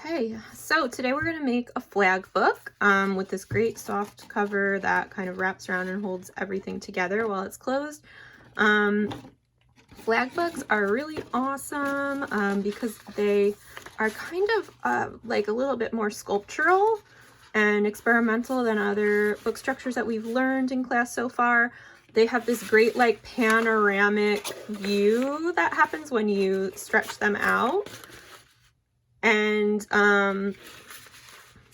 Okay, so today we're going to make a flag book with this great soft cover that kind of wraps around and holds everything together while it's closed. Flag books are really awesome because they are kind of like a little bit more sculptural and experimental than other book structures that we've learned in class so far. They have this great like panoramic view that happens when you stretch them out. And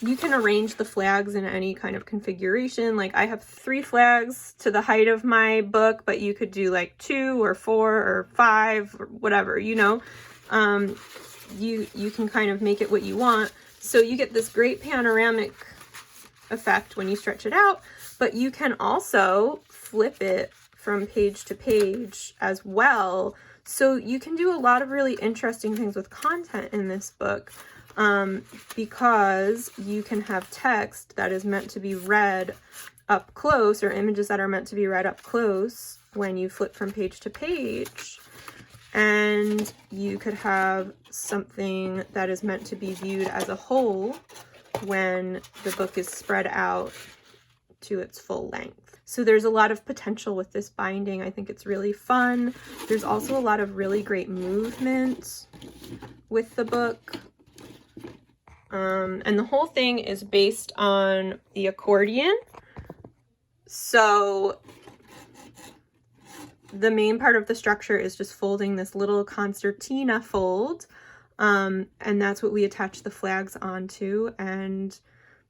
you can arrange the flags in any kind of configuration. Like I have 3 flags to the height of my book, but you could do like 2 or 4 or 5 or whatever, you know. You can kind of make it what you want. So you get this great panoramic effect when you stretch it out, but you can also flip it from page to page as well. So you can do a lot of really interesting things with content in this book because you can have text that is meant to be read up close, or images that are meant to be read up close when you flip from page to page. And you could have something that is meant to be viewed as a whole when the book is spread out to its full length. So there's a lot of potential with this binding. I think it's really fun. There's also a lot of really great movement with the book. And the whole thing is based on the accordion. So the main part of the structure is just folding this little concertina fold. And that's what we attach the flags onto. And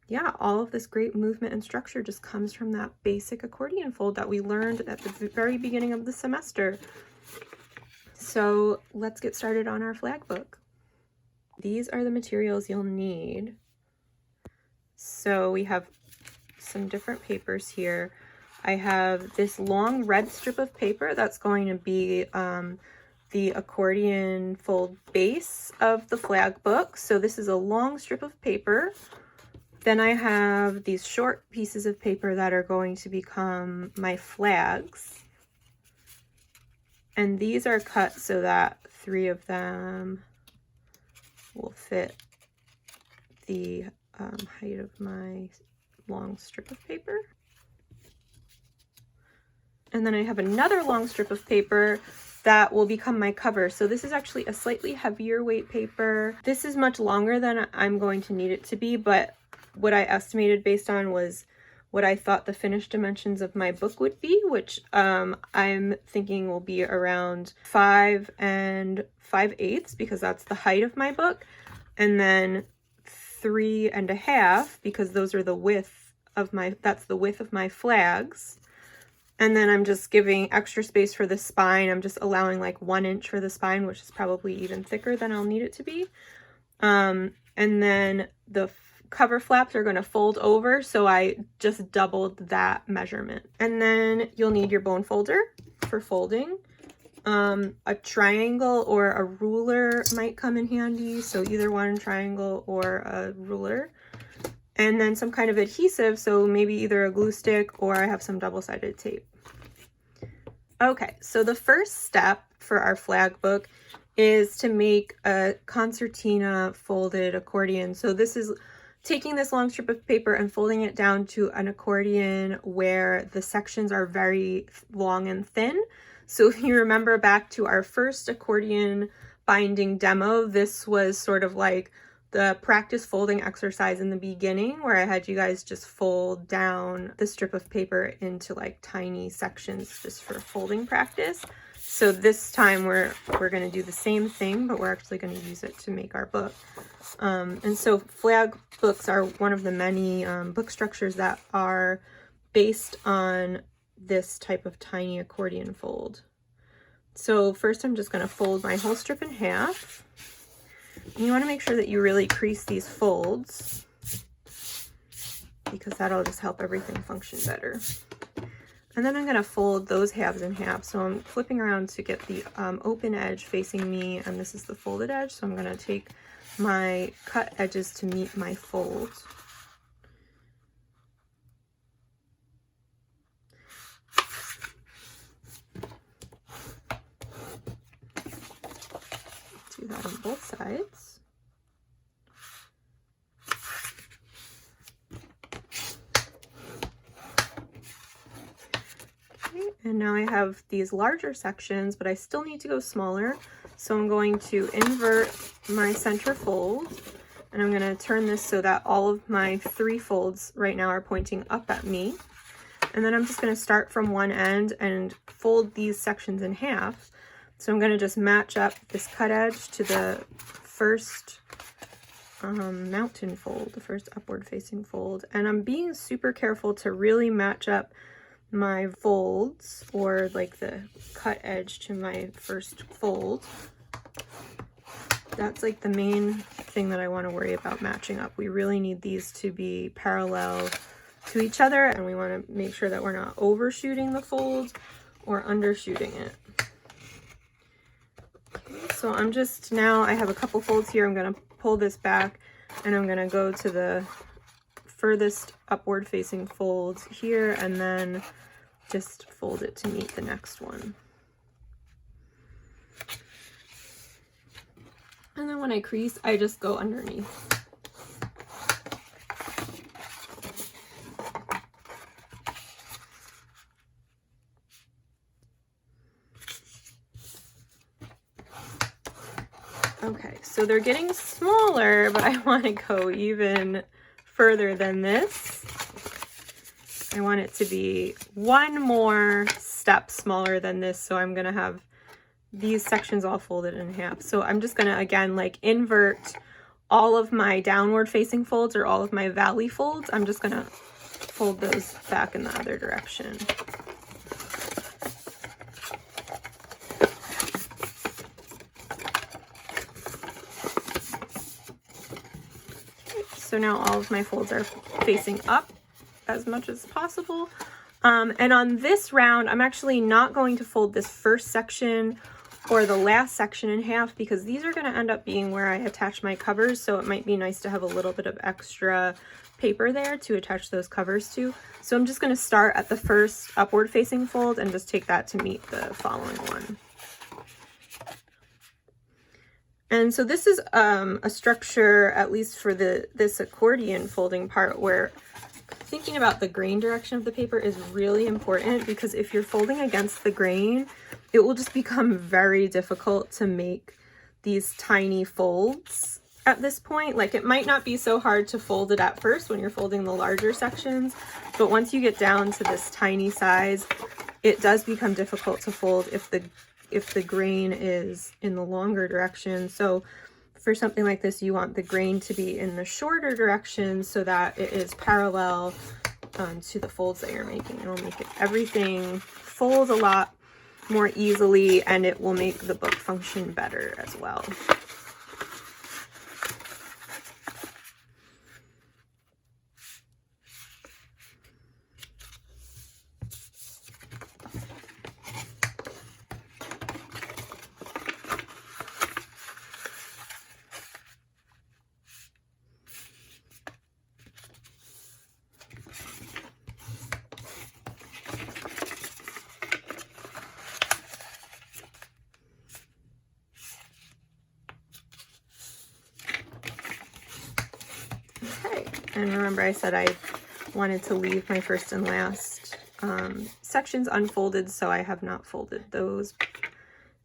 yeah, all of this great movement and structure just comes from that basic accordion fold that we learned at the very beginning of the semester. So let's get started on our flag book. These are the materials you'll need. So we have some different papers here. I have this long red strip of paper that's going to be the accordion fold base of the flag book. So this is a long strip of paper. Then I have these short pieces of paper that are going to become my flags. And these are cut so that 3 of them will fit the height of my long strip of paper. And then I have another long strip of paper that will become my cover. So this is actually a slightly heavier weight paper. This is much longer than I'm going to need it to be, but what I estimated based on was what I thought the finished dimensions of my book would be, which I'm thinking will be around 5 5/8 because that's the height of my book, and then 3 1/2 because those are the width of that's the width of my flags. And then I'm just giving extra space for the spine. I'm just allowing like 1 inch for the spine, which is probably even thicker than I'll need it to be. And then the cover flaps are going to fold over, so I just doubled that measurement. And then you'll need your bone folder for folding. A triangle or a ruler might come in handy, so either one, triangle or a ruler. And then some kind of adhesive, so maybe either a glue stick or I have some double-sided tape. Okay, so the first step for our flag book is to make a concertina folded accordion. So this is taking this long strip of paper and folding it down to an accordion where the sections are very long and thin. So if you remember back to our first accordion binding demo, this was sort of like the practice folding exercise in the beginning where I had you guys just fold down the strip of paper into like tiny sections just for folding practice. So this time we're going to do the same thing, but we're actually going to use it to make our book. And so flag books are one of the many book structures that are based on this type of tiny accordion fold. So first I'm just going to fold my whole strip in half. And you want to make sure that you really crease these folds because that'll just help everything function better. And then I'm going to fold those halves in half. So I'm flipping around to get the open edge facing me, and this is the folded edge. So I'm going to take my cut edges to meet my fold. Do that on both sides. And now I have these larger sections, but I still need to go smaller. So I'm going to invert my center fold, and I'm going to turn this so that all of my 3 folds right now are pointing up at me. And then I'm just going to start from one end and fold these sections in half. So I'm going to just match up this cut edge to the first mountain fold, the first upward facing fold. And I'm being super careful to really match up my folds, or like the cut edge to my first fold. That's like the main thing that I want to worry about matching up. We really need these to be parallel to each other, and we want to make sure that we're not overshooting the fold or undershooting it. So I'm just, now I have a couple folds here. I'm going to pull this back, and I'm going to go to the furthest upward facing fold here, and then just fold it to meet the next one. And then when I crease, I just go underneath. Okay, so they're getting smaller, but I want to go even further than this. I want it to be one more step smaller than this, so I'm going to have these sections all folded in half. So I'm just going to, again, like invert all of my downward facing folds, or all of my valley folds. I'm just going to fold those back in the other direction. So now all of my folds are facing up as much as possible. And on this round, I'm actually not going to fold this first section or the last section in half, because these are going to end up being where I attach my covers. So it might be nice to have a little bit of extra paper there to attach those covers to. So I'm just going to start at the first upward facing fold and just take that to meet the following one. And so this is a structure, at least for this accordion folding part, where thinking about the grain direction of the paper is really important, because if you're folding against the grain, it will just become very difficult to make these tiny folds at this point. Like, it might not be so hard to fold it at first when you're folding the larger sections, but once you get down to this tiny size, it does become difficult to fold if the grain is in the longer direction. So for something like this, you want the grain to be in the shorter direction so that it is parallel to the folds that you're making. It'll make everything fold a lot more easily, and it will make the book function better as well. And remember, I said I wanted to leave my first and last sections unfolded, so I have not folded those.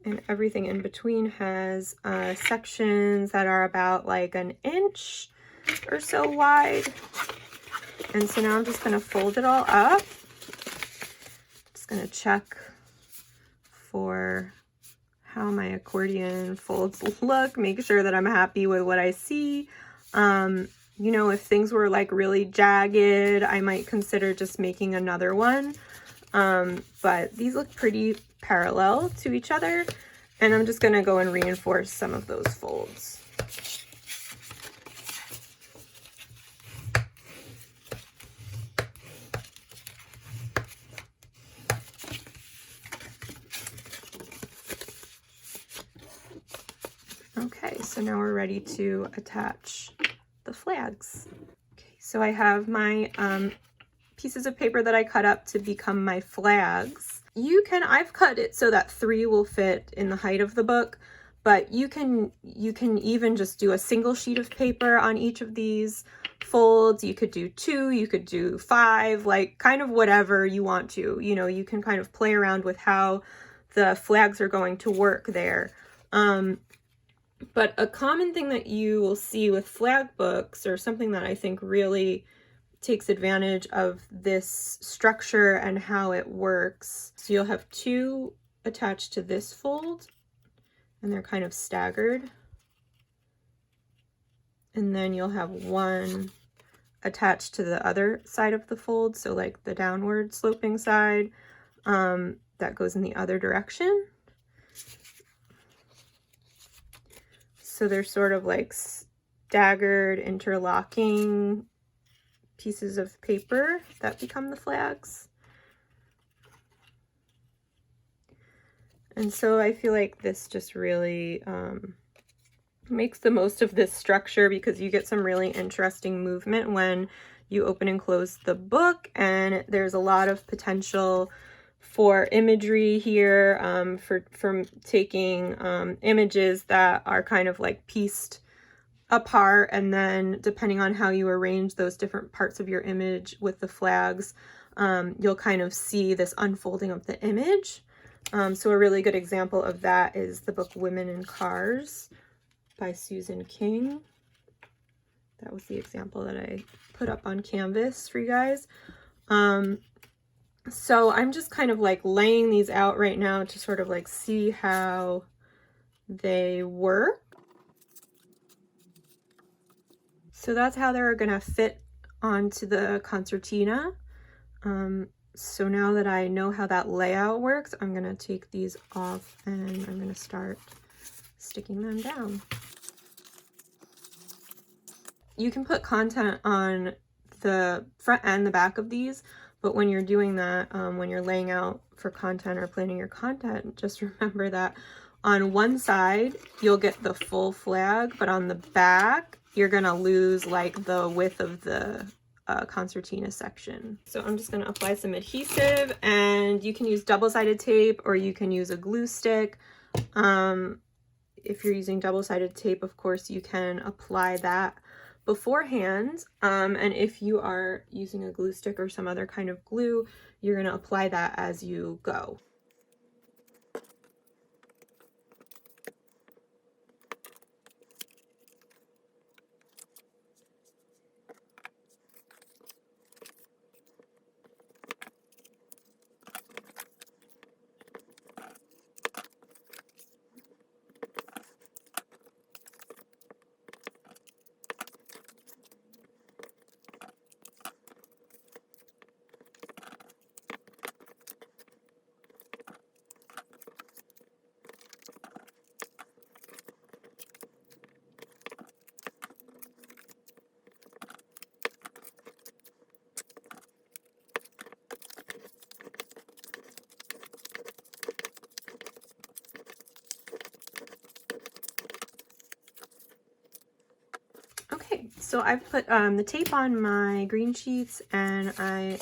And everything in between has sections that are about like an inch or so wide. And so now I'm just going to fold it all up. Just going to check for how my accordion folds look, make sure that I'm happy with what I see. You know, if things were like really jagged, I might consider just making another one. But these look pretty parallel to each other, and I'm just going to go and reinforce some of those folds. Okay, so now we're ready to attach the flags. Okay, so I have my pieces of paper that I cut up to become my flags. I've cut it so that 3 will fit in the height of the book, but you can even just do a single sheet of paper on each of these folds, you could do 2, you could do 5, like kind of whatever you want to. You know, you can kind of play around with how the flags are going to work there. But a common thing that you will see with flag books, or something that I think really takes advantage of this structure and how it works. So you'll have 2 attached to this fold, and they're kind of staggered. And then you'll have 1 attached to the other side of the fold, so like the downward sloping side, that goes in the other direction. So they're sort of like staggered, interlocking pieces of paper that become the flags. And so I feel like this just really makes the most of this structure, because you get some really interesting movement when you open and close the book, and there's a lot of potential for imagery here, for taking images that are kind of like pieced apart, and then depending on how you arrange those different parts of your image with the flags, you'll kind of see this unfolding of the image. So a really good example of that is the book Women in Cars by Susan King. That was the example that I put up on canvas for you guys. So I'm just kind of like laying these out right now to sort of like see how they work. So that's how they're gonna fit onto the concertina. So now that I know how that layout works, I'm gonna take these off and I'm gonna start sticking them down. You can put content on the front and the back of these, but when you're doing that, when you're laying out for content or planning your content, just remember that on one side you'll get the full flag, but on the back you're gonna lose like the width of the concertina section. So I'm just gonna apply some adhesive, and you can use double-sided tape or you can use a glue stick. If you're using double-sided tape, of course, you can apply that beforehand, and if you are using a glue stick or some other kind of glue, you're going to apply that as you go. Okay, so I've put the tape on my green sheets, and I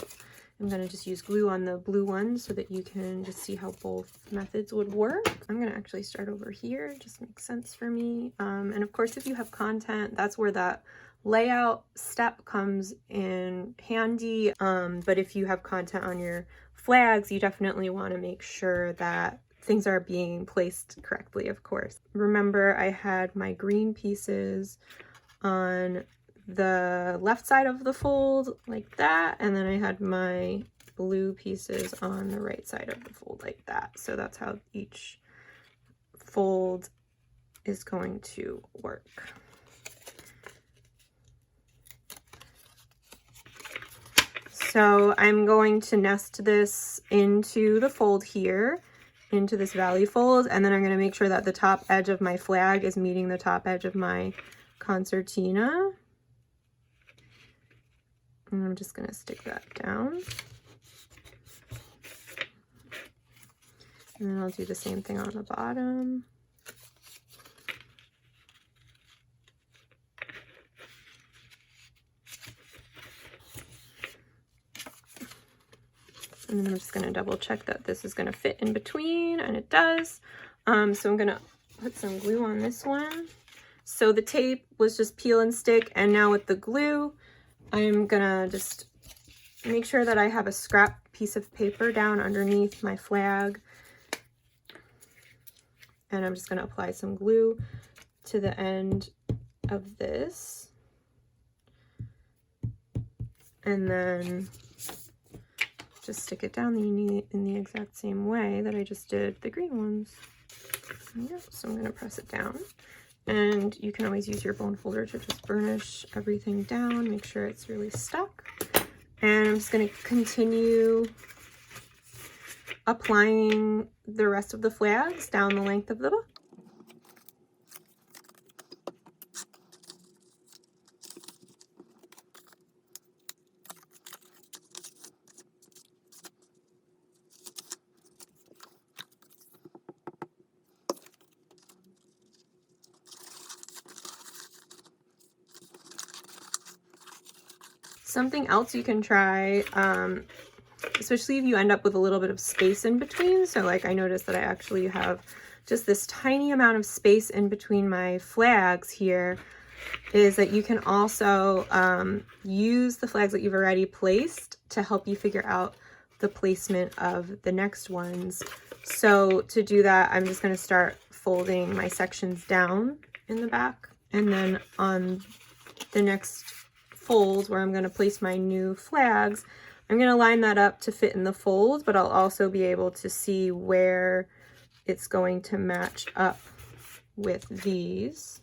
am going to just use glue on the blue ones so that you can just see how both methods would work. I'm going to actually start over here, it just makes sense for me. And of course, if you have content, that's where that layout step comes in handy. But if you have content on your flags, you definitely want to make sure that things are being placed correctly, of course. Remember, I had my green pieces on the left side of the fold like that, and then I had my blue pieces on the right side of the fold like that. So that's how each fold is going to work. So I'm going to nest this into the fold here, into this valley fold, and then I'm going to make sure that the top edge of my flag is meeting the top edge of my concertina. And I'm just going to stick that down. And then I'll do the same thing on the bottom. And then I'm just going to double check that this is going to fit in between, and it does. So I'm going to put some glue on this one. So the tape was just peel and stick, and now with the glue, I'm gonna just make sure that I have a scrap piece of paper down underneath my flag. And I'm just gonna apply some glue to the end of this. And then just stick it down in the exact same way that I just did the green ones. Yep, so I'm gonna press it down. And you can always use your bone folder to just burnish everything down, make sure it's really stuck. And I'm just gonna continue applying the rest of the flags down the length of the book. Something else you can try, especially if you end up with a little bit of space in between. So like I noticed that I actually have just this tiny amount of space in between my flags here, is that you can also use the flags that you've already placed to help you figure out the placement of the next ones. So to do that, I'm just going to start folding my sections down in the back, and then on the next fold where I'm going to place my new flags, I'm going to line that up to fit in the fold, but I'll also be able to see where it's going to match up with these.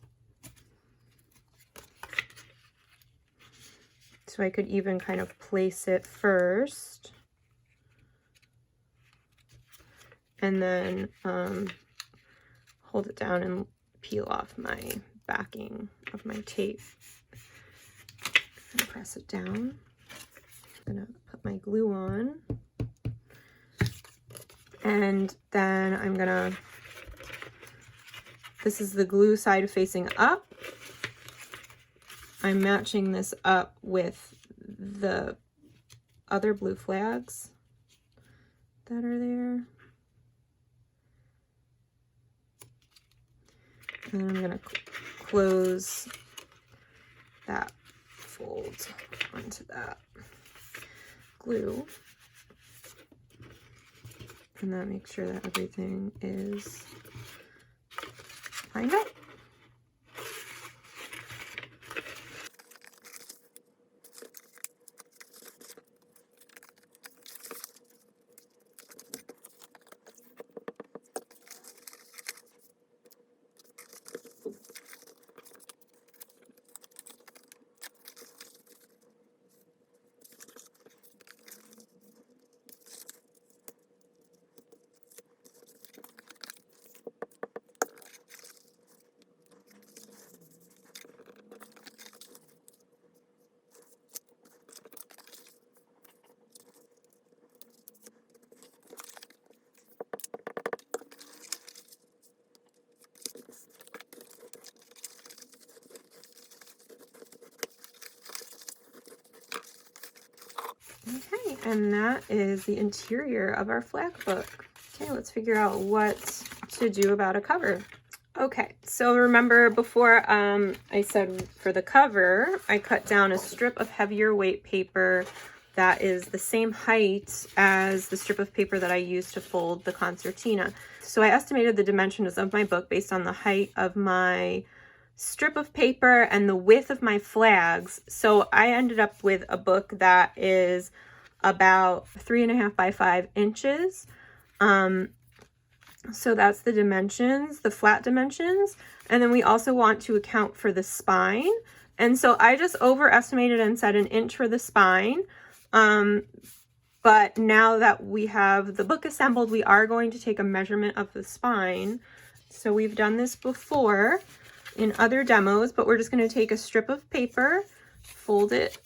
So I could even kind of place it first and then hold it down and peel off my backing of my tape and press it down. I'm gonna put my glue on, and then I'm gonna, this is the glue side facing up. I'm matching this up with the other blue flags that are there. And I'm gonna close that fold onto that glue. And then make sure that everything is lined up. Okay, and that is the interior of our flag book. Okay, let's figure out what to do about a cover. Okay, so remember before I said for the cover, I cut down a strip of heavier weight paper that is the same height as the strip of paper that I used to fold the concertina. So I estimated the dimensions of my book based on the height of my strip of paper and the width of my flags. So I ended up with a book that is about 3.5 by 5 inches. So that's the dimensions, the flat dimensions. And then we also want to account for the spine. And so I just overestimated and said 1 inch for the spine. But now that we have the book assembled, we are going to take a measurement of the spine. So we've done this before in other demos, but we're just going to take a strip of paper, fold it,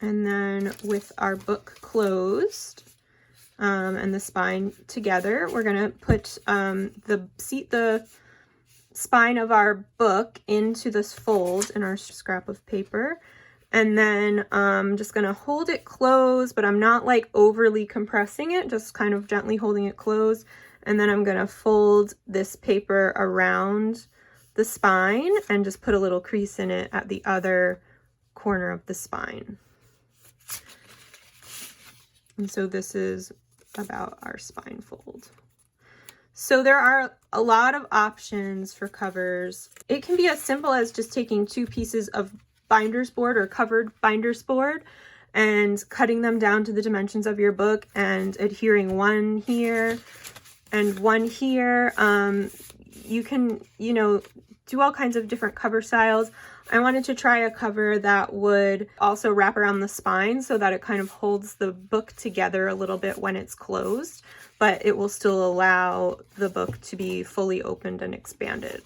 and then with our book closed and the spine together, we're going to put the spine of our book into this fold in our scrap of paper. And then I'm just going to hold it closed, but I'm not like overly compressing it, just kind of gently holding it closed. And then I'm going to fold this paper around the spine and just put a little crease in it at the other corner of the spine. And so this is about our spine fold. So there are a lot of options for covers. It can be as simple as just taking 2 pieces of binder's board or covered binder's board and cutting them down to the dimensions of your book and adhering one here and one here. You can, you know, do all kinds of different cover styles. I wanted to try a cover that would also wrap around the spine so that it kind of holds the book together a little bit when it's closed, but it will still allow the book to be fully opened and expanded.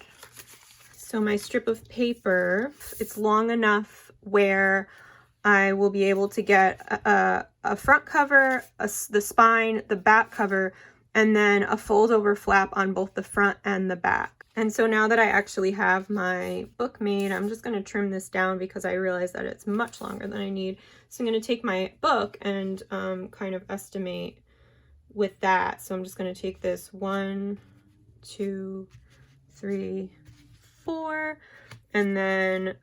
So my strip of paper, it's long enough where I will be able to get a front cover, the spine, the back cover, and then a fold over flap on both the front and the back. And so now that I actually have my book made, I'm just going to trim this down because I realize that it's much longer than I need. So I'm going to take my book and kind of estimate with that. So I'm just going to take this 1, 2, 3, 4, and then,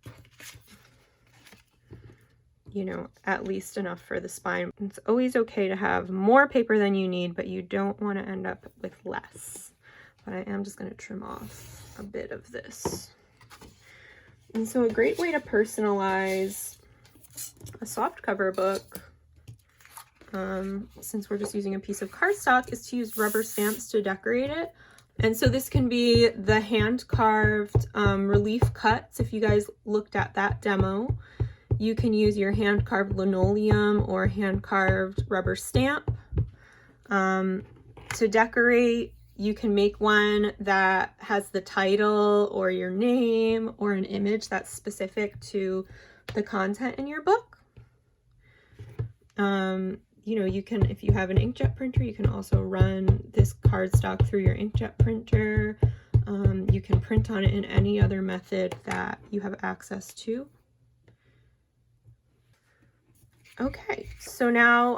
you know, at least enough for the spine. It's always okay to have more paper than you need, but you don't want to end up with less. But I am just going to trim off a bit of this. And so a great way to personalize a soft cover book, since we're just using a piece of cardstock, is to use rubber stamps to decorate it. And so this can be the hand-carved relief cuts. If you guys looked at that demo, you can use your hand-carved linoleum or hand-carved rubber stamp to decorate. You can make one that has the title or your name or an image that's specific to the content in your book. You know, you can, if you have an inkjet printer, you can also run this cardstock through your inkjet printer. You can print on it in any other method that you have access to. Okay, so now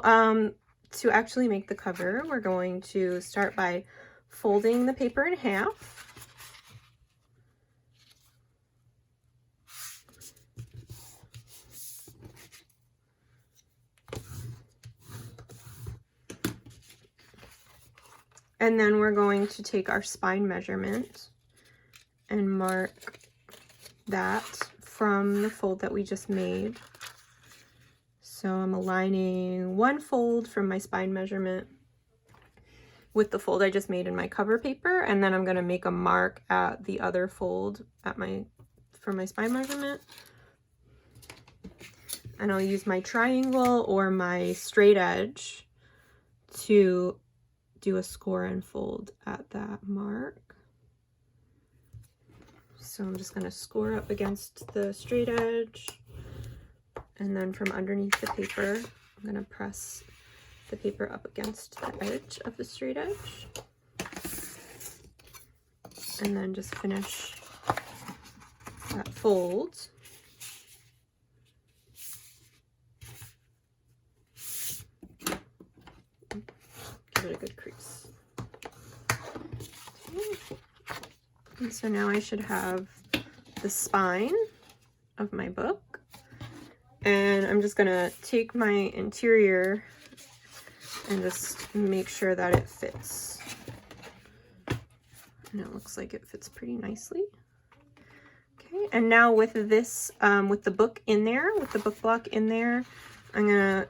to actually make the cover, we're going to start by folding the paper in half. And then we're going to take our spine measurement and mark that from the fold that we just made. So I'm aligning one fold from my spine measurement with the fold I just made in my cover paper, and then I'm going to make a mark at the other fold at for my spine measurement. And I'll use my triangle or my straight edge to do a score and fold at that mark. So I'm just going to score up against the straight edge, and then from underneath the paper, I'm going to press the paper up against the edge of the straight edge, and then just finish that fold. Give it a good crease. And so now I should have the spine of my book, and I'm just gonna take my interior and just make sure that it fits. And it looks like it fits pretty nicely. Okay, and now with this, with the book in there, with the book block in there, I'm gonna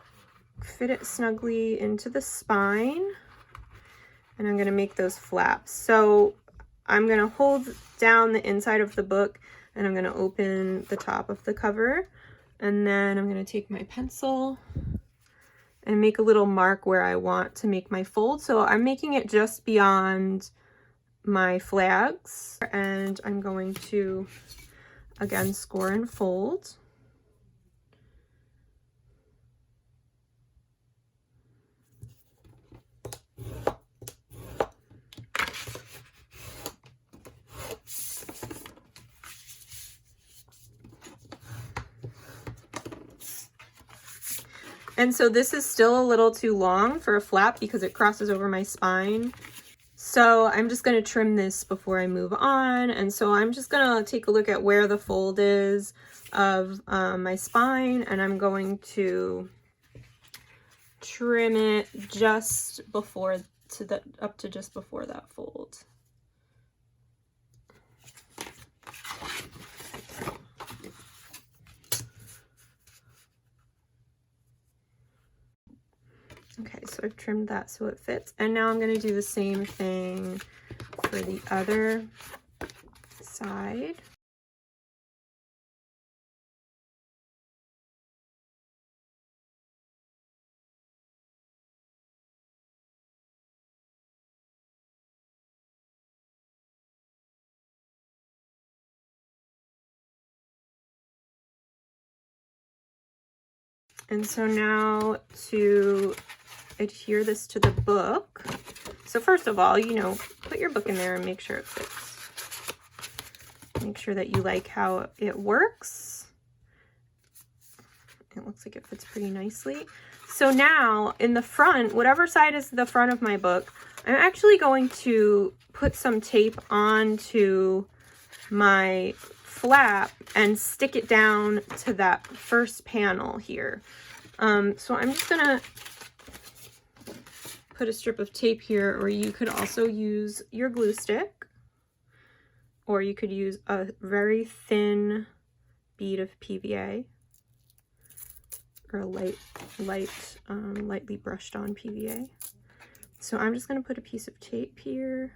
fit it snugly into the spine, and I'm gonna make those flaps. So I'm gonna hold down the inside of the book, and I'm gonna open the top of the cover, and then I'm gonna take my pencil and make a little mark where I want to make my fold. So I'm making it just beyond my flags, and I'm going to again score and fold. And so this is still a little too long for a flap because it crosses over my spine. So I'm just going to trim this before I move on. And so I'm just going to take a look at where the fold is of my spine, and I'm going to trim it just before up to just before that fold. Okay, so I've trimmed that so it fits, and now I'm going to do the same thing for the other side. And so now to adhere this to the book, so first of all, you know, put your book in there and make sure it fits. Make sure that you like how it works. It looks like it fits pretty nicely. So now in the front, whatever side is the front of my book, I'm actually going to put some tape onto my flap and stick it down to that first panel here. So I'm just gonna put a strip of tape here, or you could also use your glue stick, or you could use a very thin bead of PVA, or a lightly brushed on PVA. So I'm just gonna put a piece of tape here.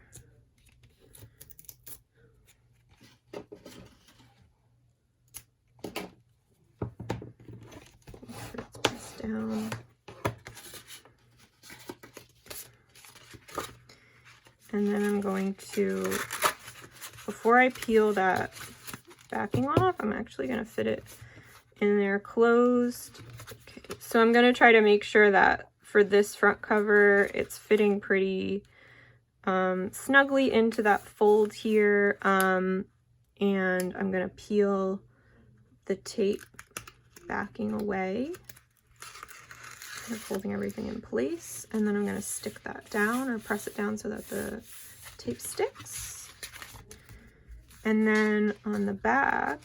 Down. And then I'm going to, before I peel that backing off, I'm actually going to fit it in there closed. Okay, so I'm going to try to make sure that for this front cover, it's fitting pretty snugly into that fold here. And I'm going to peel the tape backing away. I'm folding everything in place, and then I'm going to stick that down or press it down so that the tape sticks. And then on the back,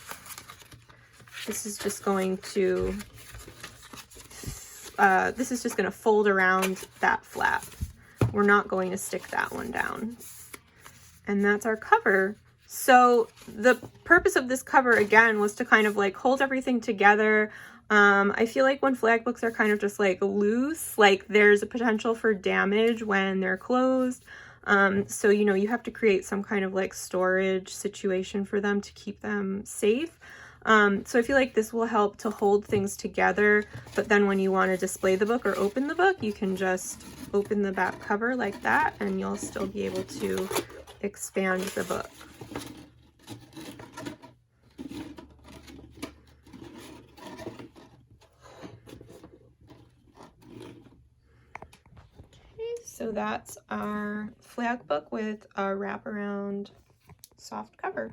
this is just going to fold around that flap. We're not going to stick that one down. And that's our cover. So the purpose of this cover, again, was to kind of like hold everything together. I feel like when flag books are kind of just like loose, like there's a potential for damage when they're closed. So, you know, you have to create some kind of like storage situation for them to keep them safe. So I feel like this will help to hold things together, but then when you want to display the book or open the book, you can just open the back cover like that, and you'll still be able to expand the book. So that's our flag book with a wraparound soft cover.